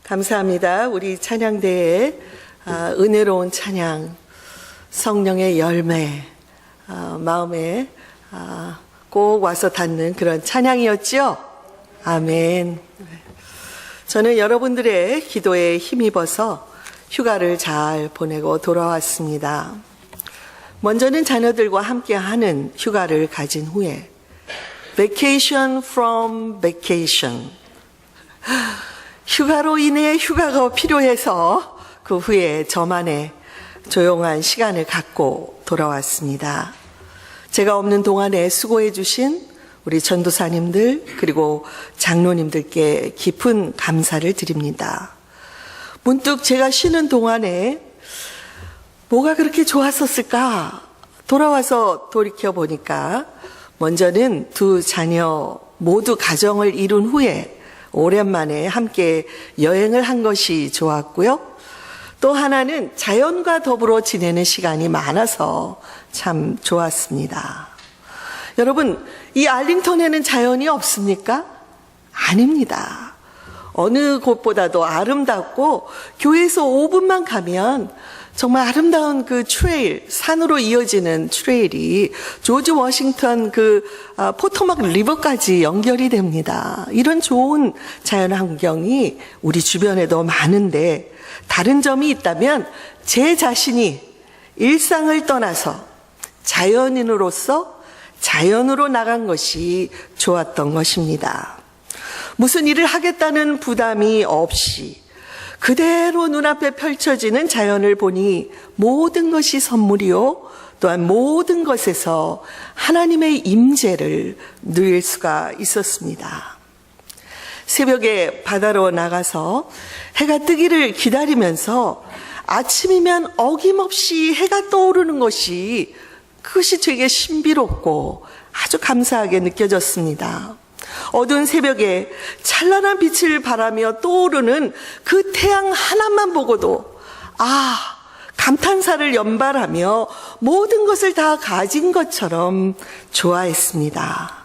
감사합니다. 우리 찬양대에 은혜로운 찬양, 성령의 열매, 마음에 꼭 와서 닿는 그런 찬양이었죠? 아멘. 저는 여러분들의 기도에 힘입어서 휴가를 잘 보내고 돌아왔습니다. 먼저는 자녀들과 함께하는 휴가를 가진 후에 Vacation from vacation. 휴가로 인해 휴가가 필요해서 그 후에 저만의 조용한 시간을 갖고 돌아왔습니다. 제가 없는 동안에 수고해 주신 우리 전도사님들 그리고 장로님들께 깊은 감사를 드립니다. 문득 제가 쉬는 동안에 뭐가 그렇게 좋았었을까? 돌아와서 돌이켜보니까 먼저는 두 자녀 모두 가정을 이룬 후에 오랜만에 함께 여행을 한 것이 좋았고요. 또 하나는 자연과 더불어 지내는 시간이 많아서 참 좋았습니다. 여러분, 이 알링턴에는 자연이 없습니까? 아닙니다. 어느 곳보다도 아름답고 교회에서 5분만 가면 정말 아름다운 그 트레일, 산으로 이어지는 트레일이 조지 워싱턴 포토막 리버까지 연결이 됩니다. 이런 좋은 자연 환경이 우리 주변에도 많은데 다른 점이 있다면 제 자신이 일상을 떠나서 자연인으로서 자연으로 나간 것이 좋았던 것입니다. 무슨 일을 하겠다는 부담이 없이 그대로 눈앞에 펼쳐지는 자연을 보니 모든 것이 선물이요, 또한 모든 것에서 하나님의 임재를 누릴 수가 있었습니다. 새벽에 바다로 나가서 해가 뜨기를 기다리면서 아침이면 어김없이 해가 떠오르는 그것이 되게 신비롭고 아주 감사하게 느껴졌습니다. 어두운 새벽에 찬란한 빛을 바라며 떠오르는 그 태양 하나만 보고도 감탄사를 연발하며 모든 것을 다 가진 것처럼 좋아했습니다.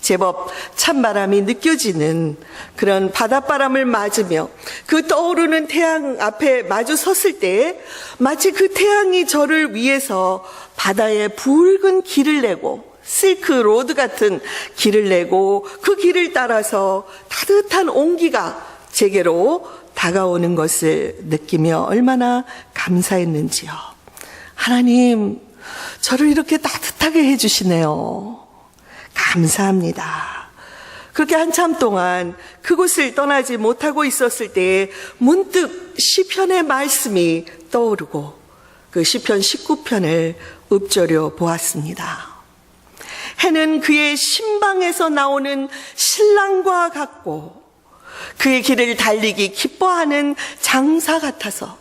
제법 찬바람이 느껴지는 그런 바닷바람을 맞으며 그 떠오르는 태양 앞에 마주 섰을 때 마치 그 태양이 저를 위해서 바다에 붉은 길을 내고 실크 로드 같은 길을 내고 그 길을 따라서 따뜻한 온기가 제게로 다가오는 것을 느끼며 얼마나 감사했는지요. 하나님, 저를 이렇게 따뜻하게 해주시네요. 감사합니다. 그렇게 한참 동안 그곳을 떠나지 못하고 있었을 때에 문득 시편의 말씀이 떠오르고 그 시편 19편을 읊조려 보았습니다. 해는 그의 신방에서 나오는 신랑과 같고 그의 길을 달리기 기뻐하는 장사 같아서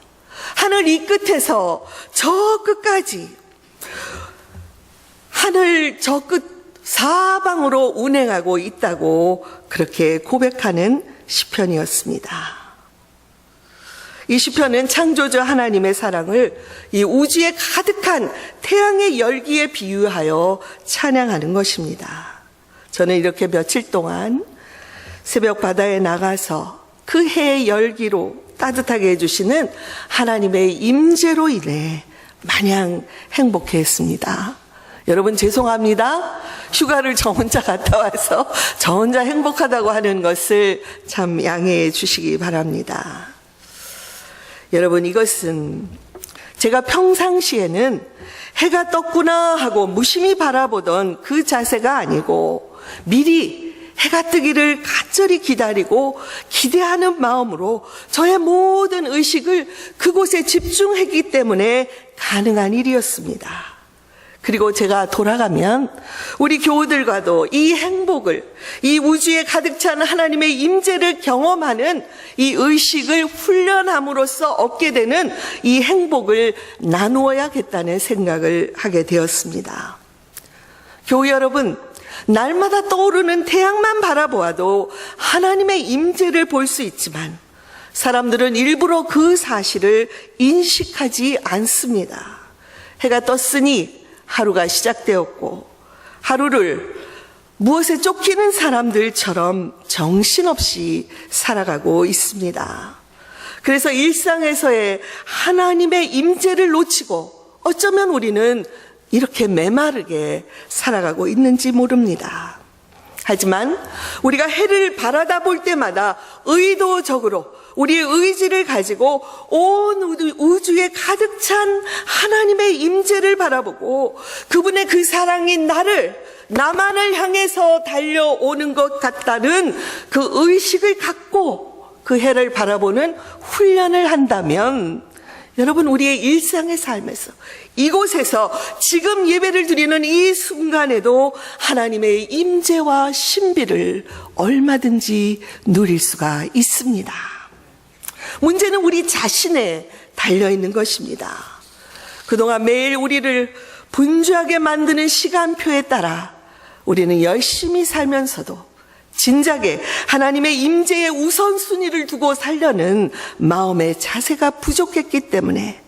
하늘 이 끝에서 저 끝까지 하늘 저 끝 사방으로 운행하고 있다고 그렇게 고백하는 시편이었습니다. 이 시편은 창조주 하나님의 사랑을 이 우주에 가득한 태양의 열기에 비유하여 찬양하는 것입니다. 저는 이렇게 며칠 동안 새벽 바다에 나가서 그 해의 열기로 따뜻하게 해주시는 하나님의 임재로 인해 마냥 행복했습니다. 여러분 죄송합니다. 휴가를 저 혼자 갔다 와서 저 혼자 행복하다고 하는 것을 참 양해해 주시기 바랍니다. 여러분, 이것은 제가 평상시에는 해가 떴구나 하고 무심히 바라보던 그 자세가 아니고 미리 해가 뜨기를 간절히 기다리고 기대하는 마음으로 저의 모든 의식을 그곳에 집중했기 때문에 가능한 일이었습니다. 그리고 제가 돌아가면 우리 교우들과도 이 행복을, 이 우주에 가득 찬 하나님의 임재를 경험하는 이 의식을 훈련함으로써 얻게 되는 이 행복을 나누어야겠다는 생각을 하게 되었습니다. 교우 여러분, 날마다 떠오르는 태양만 바라보아도 하나님의 임재를 볼 수 있지만 사람들은 일부러 그 사실을 인식하지 않습니다. 해가 떴으니 하루가 시작되었고 하루를 무엇에 쫓기는 사람들처럼 정신없이 살아가고 있습니다. 그래서 일상에서의 하나님의 임재를 놓치고 어쩌면 우리는 이렇게 메마르게 살아가고 있는지 모릅니다. 하지만 우리가 해를 바라다 볼 때마다 의도적으로 우리의 의지를 가지고 온 우주에 가득 찬 하나님의 임재를 바라보고 그분의 그 사랑이 나만을 향해서 달려오는 것 같다는 그 의식을 갖고 그 해를 바라보는 훈련을 한다면 여러분, 우리의 일상의 삶에서 이곳에서 지금 예배를 드리는 이 순간에도 하나님의 임재와 신비를 얼마든지 누릴 수가 있습니다. 문제는 우리 자신에 달려있는 것입니다. 그동안 매일 우리를 분주하게 만드는 시간표에 따라 우리는 열심히 살면서도 진작에 하나님의 임재의 우선순위를 두고 살려는 마음의 자세가 부족했기 때문에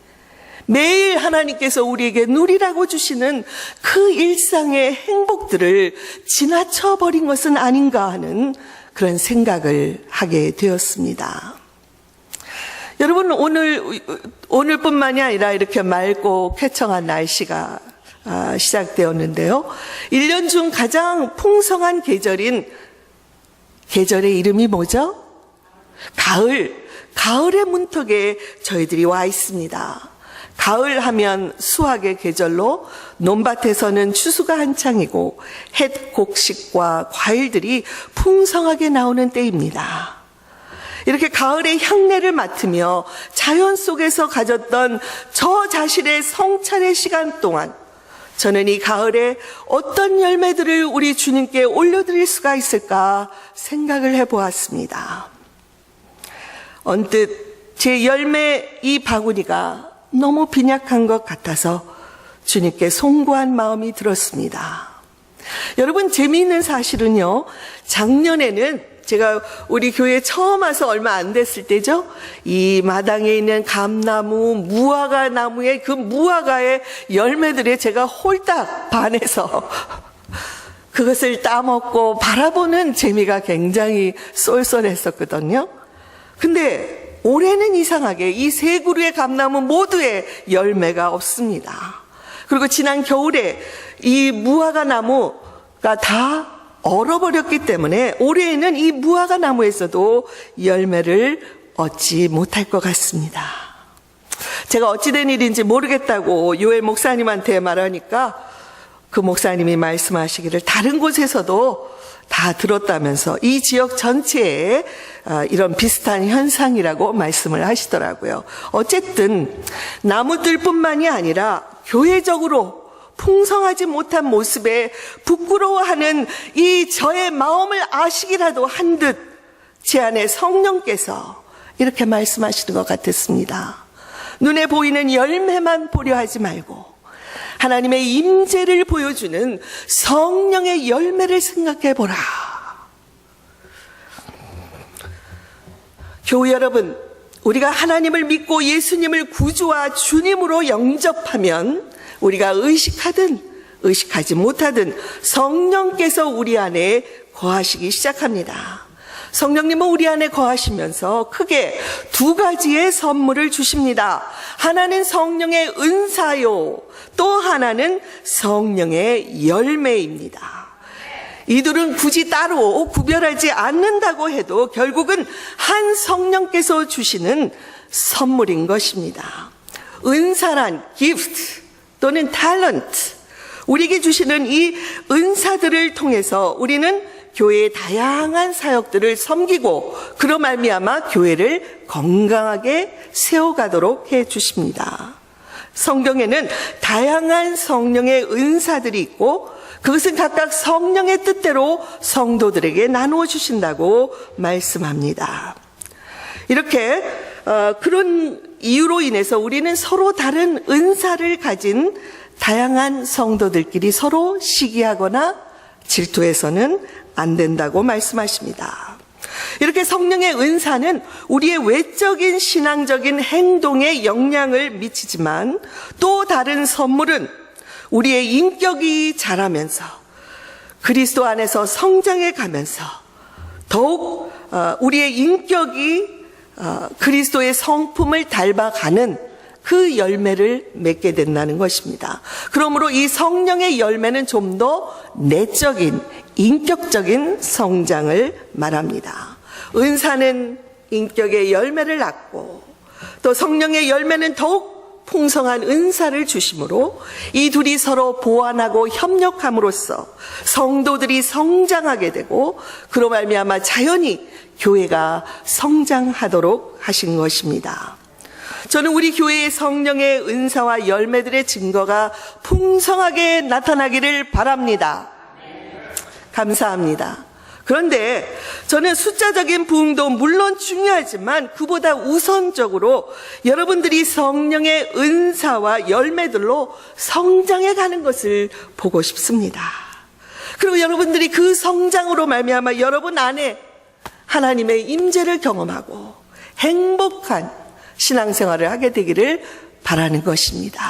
매일 하나님께서 우리에게 누리라고 주시는 그 일상의 행복들을 지나쳐버린 것은 아닌가 하는 그런 생각을 하게 되었습니다. 여러분, 오늘뿐만이 아니라 이렇게 맑고 쾌청한 날씨가 시작되었는데요. 1년 중 가장 풍성한 계절의 이름이 뭐죠? 가을의 문턱에 저희들이 와 있습니다. 가을 하면 수확의 계절로 논밭에서는 추수가 한창이고 햇 곡식과 과일들이 풍성하게 나오는 때입니다. 이렇게 가을의 향내를 맡으며 자연 속에서 가졌던 저 자신의 성찰의 시간 동안 저는 이 가을에 어떤 열매들을 우리 주님께 올려드릴 수가 있을까 생각을 해보았습니다. 언뜻 제 열매 이 바구니가 너무 빈약한 것 같아서 주님께 송구한 마음이 들었습니다. 여러분, 재미있는 사실은요, 작년에는 제가 우리 교회에 처음 와서 얼마 안 됐을 때죠. 이 마당에 있는 감나무, 무화과 나무의 그 무화과의 열매들에 제가 홀딱 반해서 그것을 따먹고 바라보는 재미가 굉장히 쏠쏠했었거든요. 근데 올해는 이상하게 이 세 그루의 감나무 모두에 열매가 없습니다. 그리고 지난 겨울에 이 무화과 나무가 다 얼어버렸기 때문에 올해에는 이 무화과 나무에서도 열매를 얻지 못할 것 같습니다. 제가 어찌된 일인지 모르겠다고 요엘 목사님한테 말하니까 그 목사님이 말씀하시기를 다른 곳에서도 다 들었다면서 이 지역 전체에 이런 비슷한 현상이라고 말씀을 하시더라고요. 어쨌든 나무들뿐만이 아니라 교회적으로 풍성하지 못한 모습에 부끄러워하는 이 저의 마음을 아시기라도 한 듯 제 안에 성령께서 이렇게 말씀하시는 것 같았습니다. 눈에 보이는 열매만 보려 하지 말고 하나님의 임재를 보여주는 성령의 열매를 생각해 보라. 교회 여러분, 우리가 하나님을 믿고 예수님을 구주와 주님으로 영접하면 우리가 의식하든 의식하지 못하든 성령께서 우리 안에 거하시기 시작합니다. 성령님은 우리 안에 거하시면서 크게 두 가지의 선물을 주십니다. 하나는 성령의 은사요, 또 하나는 성령의 열매입니다. 이들은 굳이 따로 구별하지 않는다고 해도 결국은 한 성령께서 주시는 선물인 것입니다. 은사란 gift 또는 talent, 우리에게 주시는 이 은사들을 통해서 우리는 교회의 다양한 사역들을 섬기고 그로 말미암아 교회를 건강하게 세워가도록 해주십니다. 성경에는 다양한 성령의 은사들이 있고 그것은 각각 성령의 뜻대로 성도들에게 나누어 주신다고 말씀합니다. 이렇게 그런 이유로 인해서 우리는 서로 다른 은사를 가진 다양한 성도들끼리 서로 시기하거나 질투해서는 안 된다고 말씀하십니다. 이렇게 성령의 은사는 우리의 외적인 신앙적인 행동에 영향을 미치지만 또 다른 선물은 우리의 인격이 자라면서 그리스도 안에서 성장해 가면서 더욱 우리의 인격이 그리스도의 성품을 닮아가는 그 열매를 맺게 된다는 것입니다. 그러므로 이 성령의 열매는 좀 더 내적인, 인격적인 성장을 말합니다. 은사는 인격의 열매를 낳고 또 성령의 열매는 더욱 풍성한 은사를 주심으로 이 둘이 서로 보완하고 협력함으로써 성도들이 성장하게 되고 그로 말미암아 자연히 교회가 성장하도록 하신 것입니다. 저는 우리 교회의 성령의 은사와 열매들의 증거가 풍성하게 나타나기를 바랍니다. 감사합니다. 그런데 저는 숫자적인 부흥도 물론 중요하지만 그보다 우선적으로 여러분들이 성령의 은사와 열매들로 성장해 가는 것을 보고 싶습니다. 그리고 여러분들이 그 성장으로 말미암아 여러분 안에 하나님의 임재를 경험하고 행복한 신앙생활을 하게 되기를 바라는 것입니다.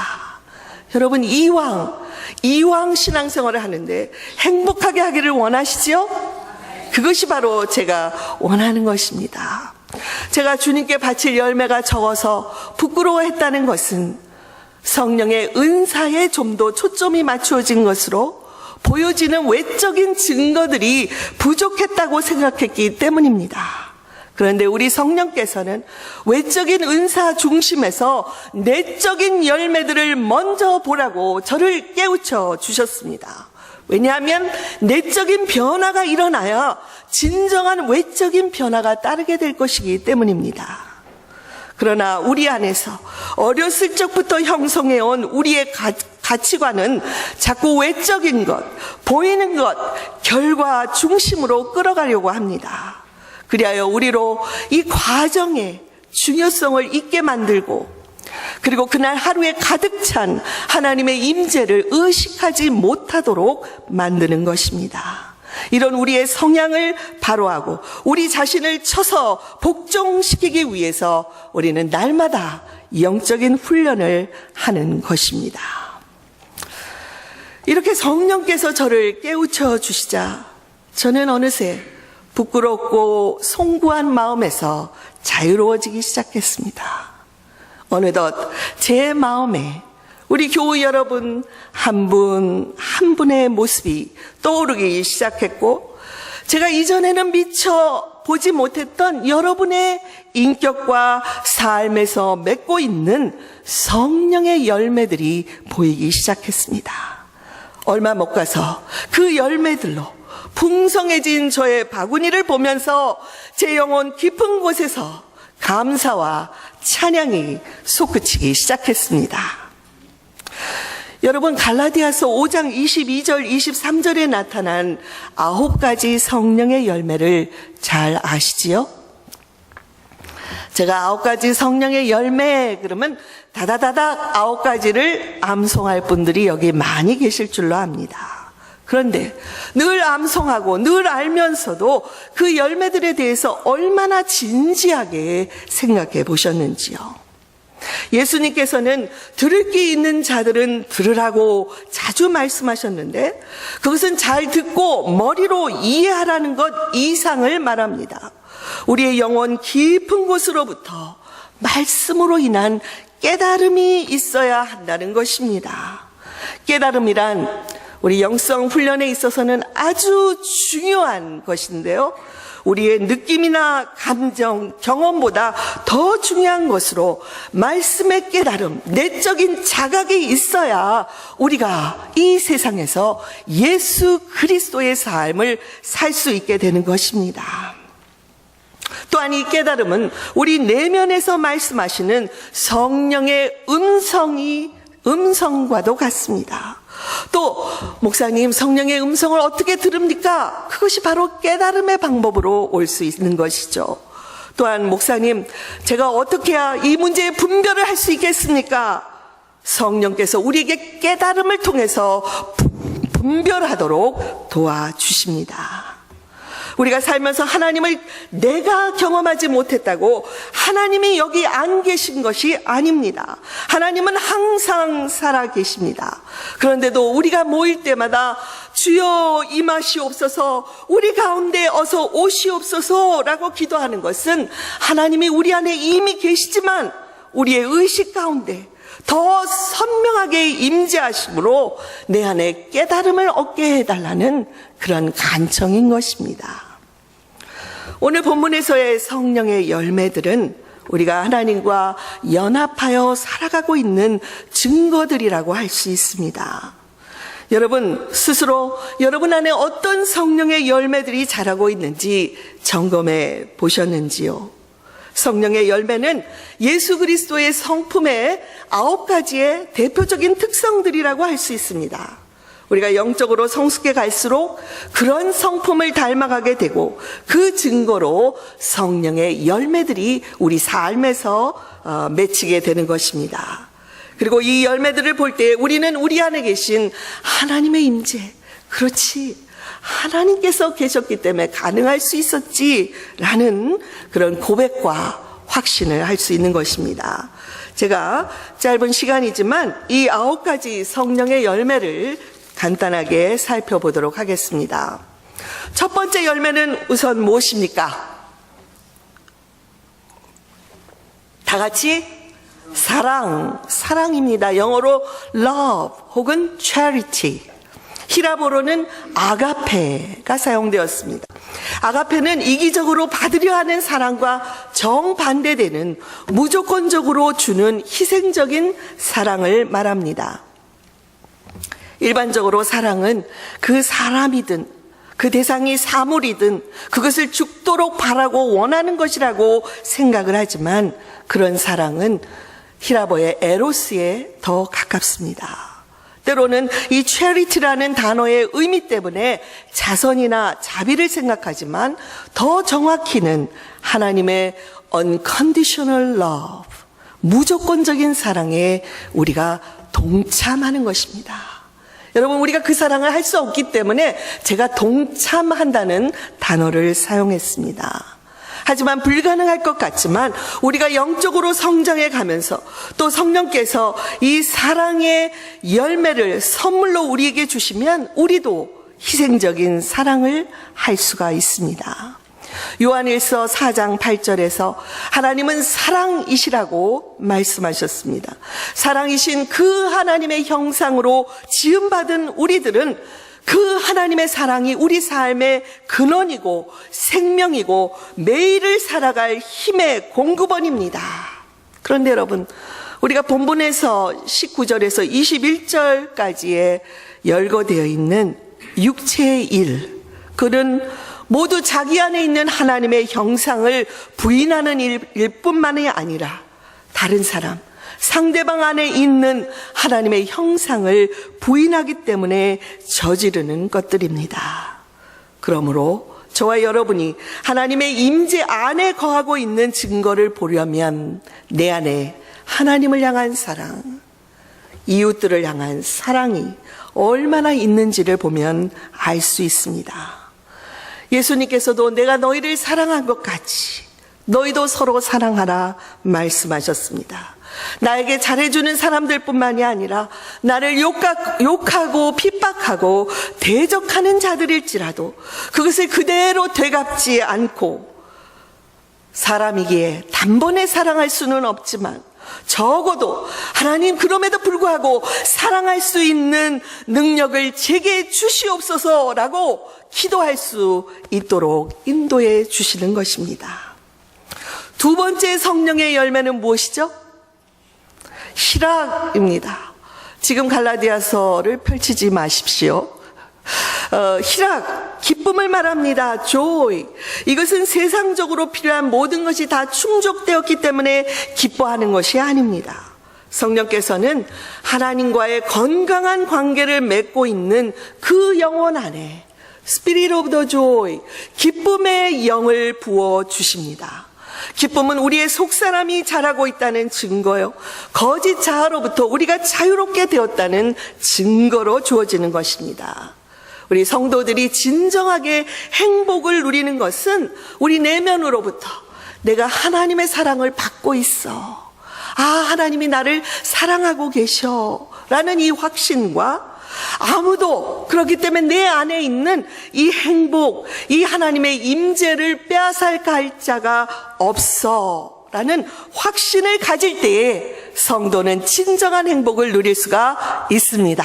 여러분 이왕 신앙생활을 하는데 행복하게 하기를 원하시죠? 그것이 바로 제가 원하는 것입니다. 제가 주님께 바칠 열매가 적어서 부끄러워했다는 것은 성령의 은사에 좀 더 초점이 맞추어진 것으로 보여지는 외적인 증거들이 부족했다고 생각했기 때문입니다. 그런데 우리 성령께서는 외적인 은사 중심에서 내적인 열매들을 먼저 보라고 저를 깨우쳐 주셨습니다. 왜냐하면 내적인 변화가 일어나야 진정한 외적인 변화가 따르게 될 것이기 때문입니다. 그러나 우리 안에서 어렸을 적부터 형성해온 우리의 가치관은 자꾸 외적인 것, 보이는 것, 결과 중심으로 끌어가려고 합니다. 그리하여 우리로 이 과정의 중요성을 잊게 만들고 그리고 그날 하루에 가득 찬 하나님의 임재를 의식하지 못하도록 만드는 것입니다. 이런 우리의 성향을 바로하고 우리 자신을 쳐서 복종시키기 위해서 우리는 날마다 영적인 훈련을 하는 것입니다. 이렇게 성령께서 저를 깨우쳐 주시자 저는 어느새 부끄럽고 송구한 마음에서 자유로워지기 시작했습니다. 어느덧 제 마음에 우리 교우 여러분 한 분 한 분의 모습이 떠오르기 시작했고 제가 이전에는 미처 보지 못했던 여러분의 인격과 삶에서 맺고 있는 성령의 열매들이 보이기 시작했습니다. 얼마 못 가서 그 열매들로 풍성해진 저의 바구니를 보면서 제 영혼 깊은 곳에서 감사와 찬양이 솟구치기 시작했습니다. 여러분 갈라디아서 5장 22절 23절에 나타난 9가지 성령의 열매를 잘 아시지요? 제가 9가지 성령의 열매 그러면 다다다닥 9가지를 암송할 분들이 여기 많이 계실 줄로 압니다. 그런데 늘 암송하고 늘 알면서도 그 열매들에 대해서 얼마나 진지하게 생각해 보셨는지요. 예수님께서는 들을 게 있는 자들은 들으라고 자주 말씀하셨는데 그것은 잘 듣고 머리로 이해하라는 것 이상을 말합니다. 우리의 영혼 깊은 곳으로부터 말씀으로 인한 깨달음이 있어야 한다는 것입니다. 깨달음이란 우리 영성 훈련에 있어서는 아주 중요한 것인데요. 우리의 느낌이나 감정, 경험보다 더 중요한 것으로 말씀의 깨달음, 내적인 자각이 있어야 우리가 이 세상에서 예수 그리스도의 삶을 살 수 있게 되는 것입니다. 또한 이 깨달음은 우리 내면에서 말씀하시는 성령의 음성과도 같습니다. 또 목사님 성령의 음성을 어떻게 들읍니까? 그것이 바로 깨달음의 방법으로 올 수 있는 것이죠. 또한 목사님 제가 어떻게 해야 이 문제의 분별을 할 수 있겠습니까? 성령께서 우리에게 깨달음을 통해서 분별하도록 도와주십니다. 우리가 살면서 하나님을 내가 경험하지 못했다고 하나님이 여기 안 계신 것이 아닙니다. 하나님은 항상 살아 계십니다. 그런데도 우리가 모일 때마다 주여 임하시옵소서, 우리 가운데 어서 오시옵소서라고 기도하는 것은 하나님이 우리 안에 이미 계시지만 우리의 의식 가운데 더 선명하게 임재하심으로 내 안에 깨달음을 얻게 해달라는 그런 간청인 것입니다. 오늘 본문에서의 성령의 열매들은 우리가 하나님과 연합하여 살아가고 있는 증거들이라고 할 수 있습니다. 여러분 스스로 여러분 안에 어떤 성령의 열매들이 자라고 있는지 점검해 보셨는지요? 성령의 열매는 예수 그리스도의 성품의 9가지의 대표적인 특성들이라고 할 수 있습니다. 우리가 영적으로 성숙해 갈수록 그런 성품을 닮아가게 되고 그 증거로 성령의 열매들이 우리 삶에서 맺히게 되는 것입니다. 그리고 이 열매들을 볼 때 우리는 우리 안에 계신 하나님의 임재, 그렇지, 하나님께서 계셨기 때문에 가능할 수 있었지라는 그런 고백과 확신을 할 수 있는 것입니다. 제가 짧은 시간이지만 이 9가지 성령의 열매를 간단하게 살펴보도록 하겠습니다. 첫 번째 열매는 우선 무엇입니까? 다 같이 사랑입니다. 영어로 love 혹은 charity. 히라보로는 아가페가 사용되었습니다. 아가페는 이기적으로 받으려 하는 사랑과 정반대되는 무조건적으로 주는 희생적인 사랑을 말합니다. 일반적으로 사랑은 그 사람이든 그 대상이 사물이든 그것을 죽도록 바라고 원하는 것이라고 생각을 하지만 그런 사랑은 히라보의 에로스에 더 가깝습니다. 때로는 이 charity라는 단어의 의미 때문에 자선이나 자비를 생각하지만 더 정확히는 하나님의 unconditional love, 무조건적인 사랑에 우리가 동참하는 것입니다. 여러분, 우리가 그 사랑을 할 수 없기 때문에 제가 동참한다는 단어를 사용했습니다. 하지만 불가능할 것 같지만 우리가 영적으로 성장해 가면서 또 성령께서 이 사랑의 열매를 선물로 우리에게 주시면 우리도 희생적인 사랑을 할 수가 있습니다. 요한일서 4장 8절에서 하나님은 사랑이시라고 말씀하셨습니다. 사랑이신 그 하나님의 형상으로 지음받은 우리들은 그 하나님의 사랑이 우리 삶의 근원이고 생명이고 매일을 살아갈 힘의 공급원입니다. 그런데 여러분, 우리가 본문에서 19절에서 21절까지에 열거되어 있는 육체의 일, 그는 모두 자기 안에 있는 하나님의 형상을 부인하는 일뿐만이 아니라 다른 사람, 상대방 안에 있는 하나님의 형상을 부인하기 때문에 저지르는 것들입니다. 그러므로 저와 여러분이 하나님의 임재 안에 거하고 있는 증거를 보려면 내 안에 하나님을 향한 사랑, 이웃들을 향한 사랑이 얼마나 있는지를 보면 알 수 있습니다. 예수님께서도 내가 너희를 사랑한 것 같이 너희도 서로 사랑하라 말씀하셨습니다. 나에게 잘해주는 사람들뿐만이 아니라 나를 욕하고 핍박하고 대적하는 자들일지라도 그것을 그대로 되갚지 않고 사람이기에 단번에 사랑할 수는 없지만 적어도 하나님 그럼에도 불구하고 사랑할 수 있는 능력을 제게 주시옵소서라고 기도할 수 있도록 인도해 주시는 것입니다. 두 번째 성령의 열매는 무엇이죠? 희락입니다. 지금 갈라디아서를 펼치지 마십시오. 희락, 기쁨을 말합니다. joy. 이것은 세상적으로 필요한 모든 것이 다 충족되었기 때문에 기뻐하는 것이 아닙니다. 성령께서는 하나님과의 건강한 관계를 맺고 있는 그 영혼 안에 Spirit of the joy, 기쁨의 영을 부어 주십니다. 기쁨은 우리의 속사람이 자라고 있다는 증거요, 거짓 자아로부터 우리가 자유롭게 되었다는 증거로 주어지는 것입니다. 우리 성도들이 진정하게 행복을 누리는 것은 우리 내면으로부터 내가 하나님의 사랑을 받고 있어, 아 하나님이 나를 사랑하고 계셔 라는 이 확신과 아무도 그렇기 때문에 내 안에 있는 이 행복, 이 하나님의 임재를 빼앗아갈 자가 없어 라는 확신을 가질 때에 성도는 진정한 행복을 누릴 수가 있습니다.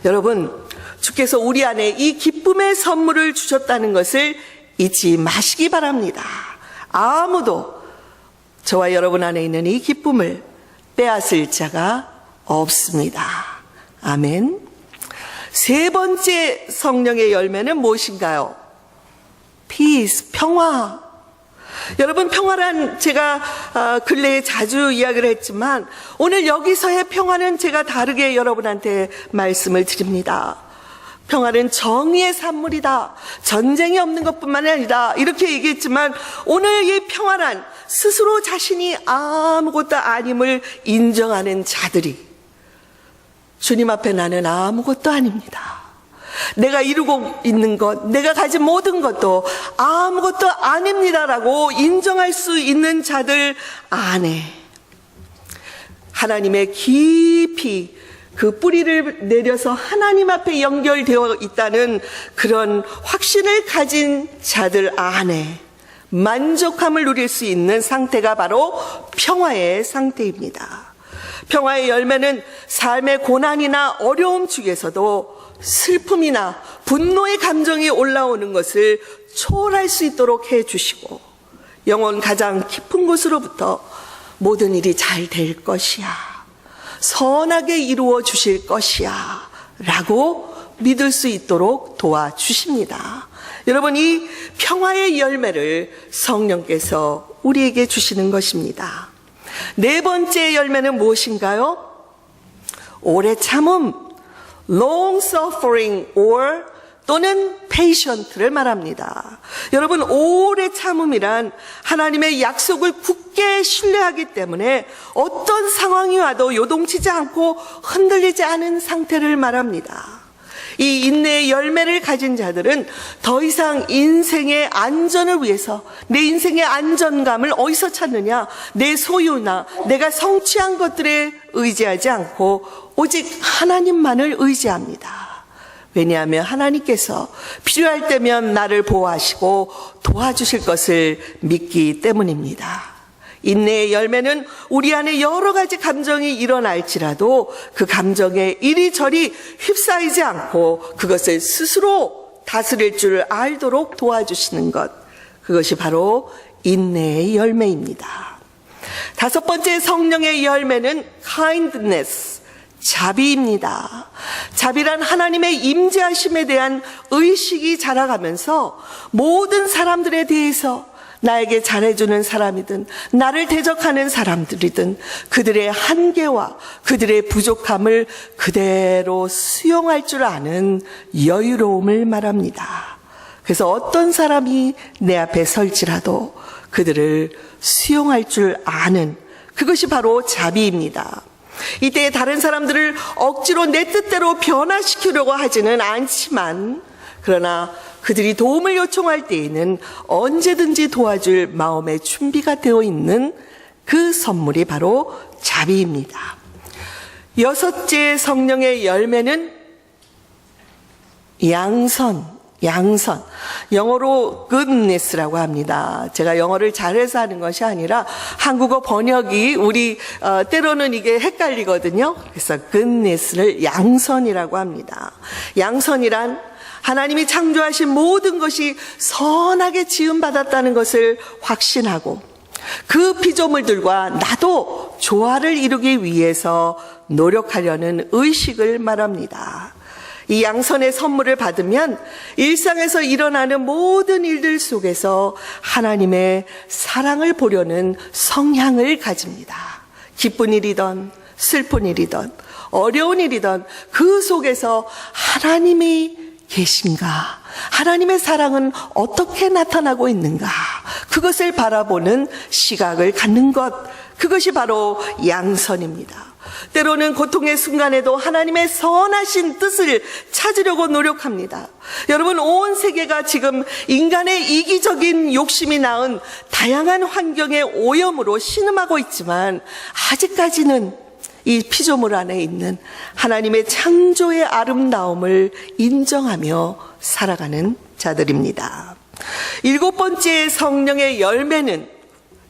여러분, 주께서 우리 안에 이 기쁨의 선물을 주셨다는 것을 잊지 마시기 바랍니다. 아무도 저와 여러분 안에 있는 이 기쁨을 빼앗을 자가 없습니다. 아멘. 세 번째 성령의 열매는 무엇인가요? Peace, 평화. 여러분, 평화란 제가 근래에 자주 이야기를 했지만 오늘 여기서의 평화는 제가 다르게 여러분한테 말씀을 드립니다. 평화는 정의의 산물이다. 전쟁이 없는 것뿐만 아니라 이렇게 얘기했지만 오늘 이 평화란 스스로 자신이 아무것도 아님을 인정하는 자들이 주님 앞에 나는 아무것도 아닙니다. 내가 이루고 있는 것, 내가 가진 모든 것도 아무것도 아닙니다라고 인정할 수 있는 자들 안에 하나님의 깊이 그 뿌리를 내려서 하나님 앞에 연결되어 있다는 그런 확신을 가진 자들 안에 만족함을 누릴 수 있는 상태가 바로 평화의 상태입니다. 평화의 열매는 삶의 고난이나 어려움 중에서도 슬픔이나 분노의 감정이 올라오는 것을 초월할 수 있도록 해주시고 영혼 가장 깊은 곳으로부터 모든 일이 잘 될 것이야, 선하게 이루어 주실 것이야 라고 믿을 수 있도록 도와주십니다. 여러분, 이 평화의 열매를 성령께서 우리에게 주시는 것입니다. 네 번째 열매는 무엇인가요? 오래 참음, long suffering or 또는 patient를 말합니다. 여러분, 오래 참음이란 하나님의 약속을 굳게 신뢰하기 때문에 어떤 상황이 와도 요동치지 않고 흔들리지 않은 상태를 말합니다. 이 인내의 열매를 가진 자들은 더 이상 인생의 안전을 위해서 내 인생의 안전감을 어디서 찾느냐, 내 소유나 내가 성취한 것들에 의지하지 않고 오직 하나님만을 의지합니다. 왜냐하면 하나님께서 필요할 때면 나를 보호하시고 도와주실 것을 믿기 때문입니다. 인내의 열매는 우리 안에 여러 가지 감정이 일어날지라도 그 감정에 이리저리 휩싸이지 않고 그것을 스스로 다스릴 줄 알도록 도와주시는 것, 그것이 바로 인내의 열매입니다. 다섯 번째 성령의 열매는 kindness, 자비입니다. 자비란 하나님의 임재하심에 대한 의식이 자라가면서 모든 사람들에 대해서 나에게 잘해주는 사람이든 나를 대적하는 사람들이든 그들의 한계와 그들의 부족함을 그대로 수용할 줄 아는 여유로움을 말합니다. 그래서 어떤 사람이 내 앞에 설지라도 그들을 수용할 줄 아는 그것이 바로 자비입니다. 이때 다른 사람들을 억지로 내 뜻대로 변화시키려고 하지는 않지만 그러나 그들이 도움을 요청할 때에는 언제든지 도와줄 마음의 준비가 되어 있는 그 선물이 바로 자비입니다. 여섯째 성령의 열매는 양선. 영어로 goodness라고 합니다. 제가 영어를 잘해서 하는 것이 아니라 한국어 번역이 우리 때로는 이게 헷갈리거든요. 그래서 goodness를 양선이라고 합니다. 양선이란 하나님이 창조하신 모든 것이 선하게 지음받았다는 것을 확신하고 그 피조물들과 나도 조화를 이루기 위해서 노력하려는 의식을 말합니다. 이 양선의 선물을 받으면 일상에서 일어나는 모든 일들 속에서 하나님의 사랑을 보려는 성향을 가집니다. 기쁜 일이든 슬픈 일이든 어려운 일이든 그 속에서 하나님이 계신가? 하나님의 사랑은 어떻게 나타나고 있는가? 그것을 바라보는 시각을 갖는 것, 그것이 바로 양선입니다. 때로는 고통의 순간에도 하나님의 선하신 뜻을 찾으려고 노력합니다. 여러분, 온 세계가 지금 인간의 이기적인 욕심이 낳은 다양한 환경의 오염으로 신음하고 있지만 아직까지는 이 피조물 안에 있는 하나님의 창조의 아름다움을 인정하며 살아가는 자들입니다. 7번째 성령의 열매는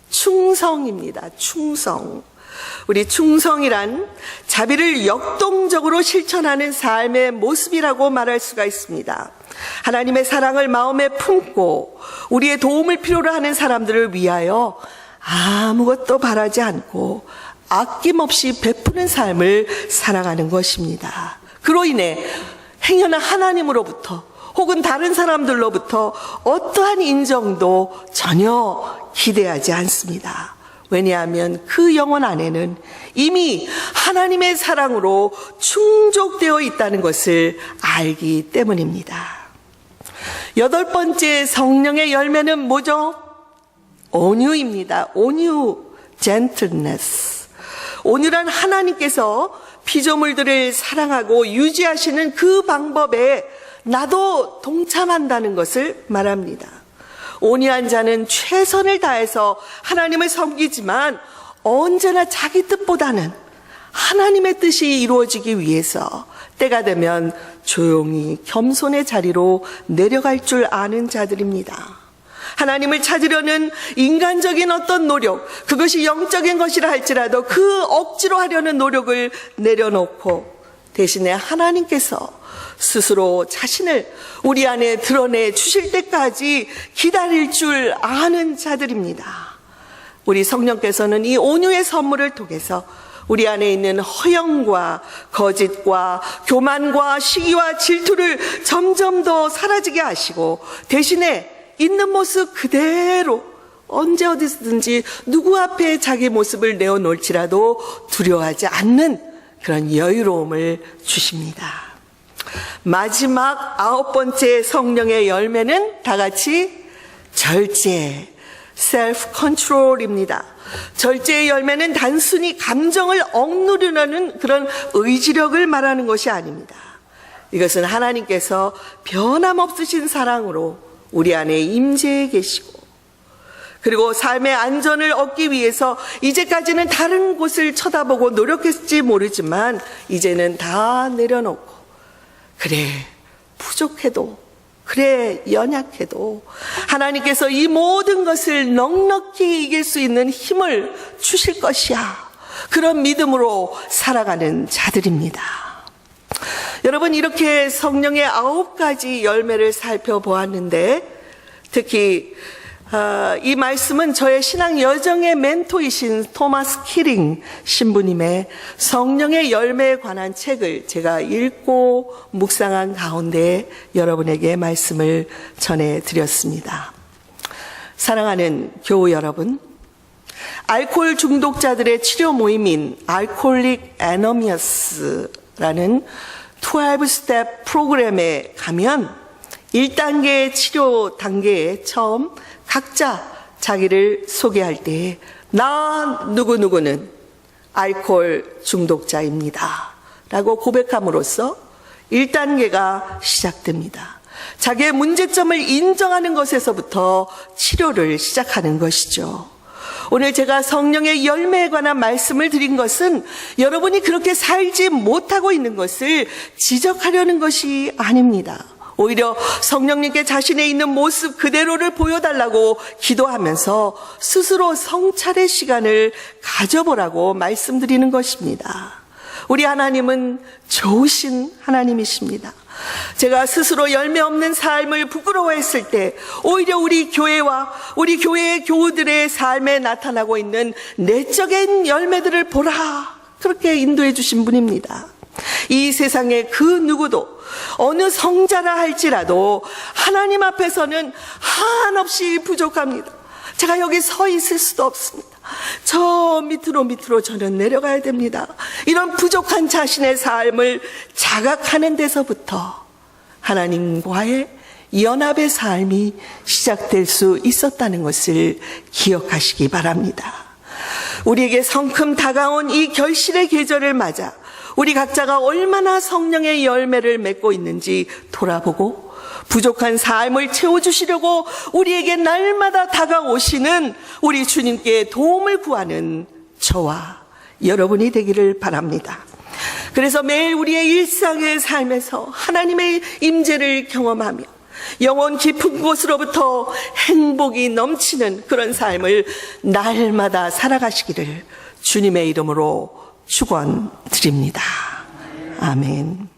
충성입니다. 충성. 우리 충성이란 자비를 역동적으로 실천하는 삶의 모습이라고 말할 수가 있습니다. 하나님의 사랑을 마음에 품고 우리의 도움을 필요로 하는 사람들을 위하여 아무것도 바라지 않고 아낌없이 베푸는 삶을 살아가는 것입니다. 그로 인해 행여나 하나님으로부터 혹은 다른 사람들로부터 어떠한 인정도 전혀 기대하지 않습니다. 왜냐하면 그 영혼 안에는 이미 하나님의 사랑으로 충족되어 있다는 것을 알기 때문입니다. 8번째 성령의 열매는 뭐죠? 온유입니다. 온유, gentleness. 온유란 하나님께서 피조물들을 사랑하고 유지하시는 그 방법에 나도 동참한다는 것을 말합니다. 온유한 자는 최선을 다해서 하나님을 섬기지만 언제나 자기 뜻보다는 하나님의 뜻이 이루어지기 위해서 때가 되면 조용히 겸손의 자리로 내려갈 줄 아는 자들입니다. 하나님을 찾으려는 인간적인 어떤 노력, 그것이 영적인 것이라 할지라도 그 억지로 하려는 노력을 내려놓고 대신에 하나님께서 스스로 자신을 우리 안에 드러내 주실 때까지 기다릴 줄 아는 자들입니다. 우리 성령께서는 이 온유의 선물을 통해서 우리 안에 있는 허영과 거짓과 교만과 시기와 질투를 점점 더 사라지게 하시고 대신에 있는 모습 그대로 언제 어디서든지 누구 앞에 자기 모습을 내어놓을지라도 두려워하지 않는 그런 여유로움을 주십니다. 마지막 9번째 성령의 열매는 다 같이 절제, self-control입니다. 절제의 열매는 단순히 감정을 억누르려는 그런 의지력을 말하는 것이 아닙니다. 이것은 하나님께서 변함없으신 사랑으로 우리 안에 임재해 계시고 그리고 삶의 안전을 얻기 위해서 이제까지는 다른 곳을 쳐다보고 노력했을지 모르지만 이제는 다 내려놓고 그래 부족해도 그래 연약해도 하나님께서 이 모든 것을 넉넉히 이길 수 있는 힘을 주실 것이야. 그런 믿음으로 살아가는 자들입니다. 여러분 이렇게 성령의 9가지 열매를 살펴보았는데 특히 이 말씀은 저의 신앙 여정의 멘토이신 토마스 키링 신부님의 성령의 열매에 관한 책을 제가 읽고 묵상한 가운데 여러분에게 말씀을 전해드렸습니다. 사랑하는 교우 여러분, 알코올 중독자들의 치료 모임인 알코올릭 애너미어스라는 12스텝 프로그램에 가면 1단계 치료 단계에 처음 각자 자기를 소개할 때 나 누구누구는 알코올 중독자입니다 라고 고백함으로써 1단계가 시작됩니다. 자기의 문제점을 인정하는 것에서부터 치료를 시작하는 것이죠. 오늘 제가 성령의 열매에 관한 말씀을 드린 것은 여러분이 그렇게 살지 못하고 있는 것을 지적하려는 것이 아닙니다. 오히려 성령님께 자신의 있는 모습 그대로를 보여달라고 기도하면서 스스로 성찰의 시간을 가져보라고 말씀드리는 것입니다. 우리 하나님은 좋으신 하나님이십니다. 제가 스스로 열매 없는 삶을 부끄러워했을 때 오히려 우리 교회와 우리 교회의 교우들의 삶에 나타나고 있는 내적인 열매들을 보라 그렇게 인도해 주신 분입니다. 이 세상에 그 누구도 어느 성자라 할지라도 하나님 앞에서는 한없이 부족합니다. 제가 여기 서 있을 수도 없습니다. 저 밑으로 저는 내려가야 됩니다. 이런 부족한 자신의 삶을 자각하는 데서부터 하나님과의 연합의 삶이 시작될 수 있었다는 것을 기억하시기 바랍니다. 우리에게 성큼 다가온 이 결실의 계절을 맞아 우리 각자가 얼마나 성령의 열매를 맺고 있는지 돌아보고 부족한 삶을 채워주시려고 우리에게 날마다 다가오시는 우리 주님께 도움을 구하는 저와 여러분이 되기를 바랍니다. 그래서 매일 우리의 일상의 삶에서 하나님의 임재를 경험하며 영혼 깊은 곳으로부터 행복이 넘치는 그런 삶을 날마다 살아가시기를 주님의 이름으로 축원드립니다. 아멘.